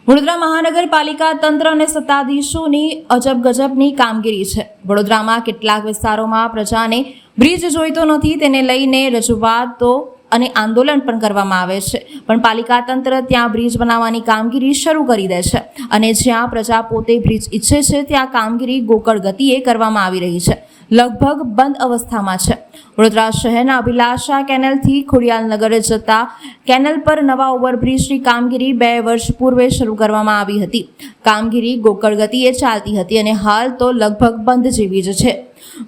વડોદરા મહાનગરપાલિકા તંત્ર અને સત્તાધીશોની અજબ ગજબની કામગીરી છે। વડોદરામાં કેટલાક વિસ્તારોમાં પ્રજાને બ્રિજ જોઈતો નથી, તેને લઈને રજૂઆતો અને આંદોલન પણ કરવામાં આવે છે, પણ પાલિકા તંત્ર ત્યાં બ્રિજ બનાવવાની કામગીરી શરૂ કરી દે છે અને જ્યાં પ્રજા પોતે બ્રિજ ઈચ્છે છે ત્યાં કામગીરી ગોકળ ગતિએ કરવામાં આવી રહી છે, લગભગ બંધ અવસ્થામાં છે। વડોદરા શહેરના અભિલાષા કેનાલથી ખોડિયાલનગર જતા કેનાલ પર નવા ઓવરબ્રિજની કામગીરી 2 વર્ષ પૂર્વે શરૂ કરવામાં આવી હતી। કામગીરી ગોકળ ગતિએ ચાલતી હતી અને હાલ તો લગભગ બંધ જેવી જ છે।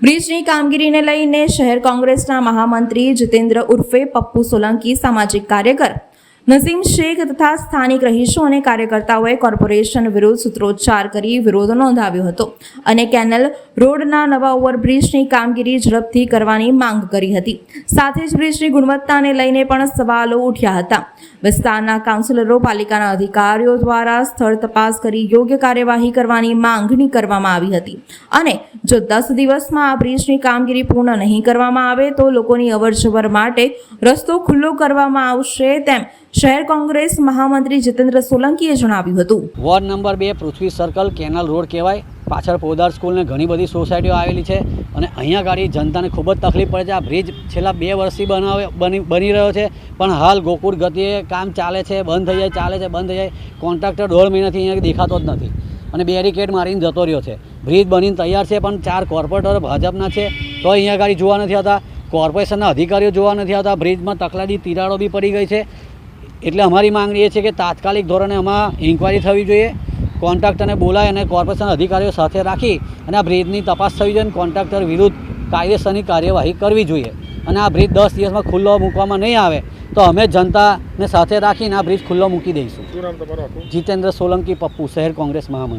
બ્રિજની કામગીરીને લઈને શહેર કોંગ્રેસના મહામંત્રી જીતેન્દ્ર ઉર્ફે પપ્પુ સોલંકી, સામાજિક કાર્યકર નસીમ શેખ તથા સ્થાનિક રહીશો અને કાર્યકર્તાઓએ કોર્પોરેશન વિરુદ્ધ સૂત્રોચ્ચાર કરી વિરોધ નોંધાવ્યો હતો અને કેનાલ રોડના નવા ઓવરબ્રિજની કામગીરી ઝડપથી કરવાની માંગ કરી હતી। સાથે જ બ્રિજની ગુણવત્તાને લઈને પણ સવાલો ઉઠ્યા હતા। વિસ્તારના કાઉન્સિલરો, પાલિકાના અધિકારીઓ દ્વારા સ્થળ તપાસ કરી યોગ્ય કાર્યવાહી કરવાની માંગણી કરવામાં આવી હતી અને જો 10 દિવસમાં આ બ્રિજની કામગીરી પૂર્ણ નહીં કરવામાં આવે તો લોકોની અવરજવર માટે રસ્તો ખુલ્લો કરવામાં આવશે તેમ શહેર કોંગ્રેસ મહામંત્રી જીતેન્દ્ર સોલંકીએ જણાવ્યું હતું। વોર્ડ નંબર 2 પૃથ્વી સર્કલ કેનાલ રોડ કહેવાય, પાછળ પોદાર સ્કૂલ ને ઘણી બધી સોસાયટીઓ આવેલી છે અને અહીંયા ગાડી જનતાને ખૂબ જ તકલીફ પડે છે। આ બ્રિજ છેલ્લા 2 વર્ષથી બની રહ્યો છે પણ હાલ ગોકુળ ગતિએ કામ ચાલે છે, બંધ થઈ જાય, ચાલે છે, બંધ થઈ જાય। કોન્ટ્રાક્ટર 1.5 મહિનાથી અહીંયા દેખાતો જ નથી અને બેરિકેડ મારીને જતો રહ્યો છે। બ્રિજ બનીને તૈયાર છે પણ 4 કોર્પોરેટરો ભાજપના છે તો અહીંયા ગાડી જોવા નથી આવતા, કોર્પોરેશનના અધિકારીઓ જોવા નથી આવતા। બ્રિજમાં તકલાદી તિરાડો બી પડી ગઈ છે, એટલે અમારી માંગણી એ છે કે તાત્કાલિક ધોરણે આમાં ઇન્ક્વાયરી થવી જોઈએ, કોન્ટ્રાક્ટરને બોલાય અને કોર્પોરેશન અધિકારીઓ સાથે રાખી અને આ બ્રિજની તપાસ થવી જોઈએ અને કોન્ટ્રાક્ટર વિરુદ્ધ કાયદેસરની કાર્યવાહી કરવી જોઈએ અને આ બ્રિજ 10 દિવસમાં ખુલ્લો મૂકવામાં નહીં આવે તો અમે જનતાને સાથે રાખીને આ બ્રિજ ખુલ્લો મૂકી દઈશું। જીતેન્દ્ર સોલંકી, પપ્પુ, શહેર કોંગ્રેસ મહામંત્રી।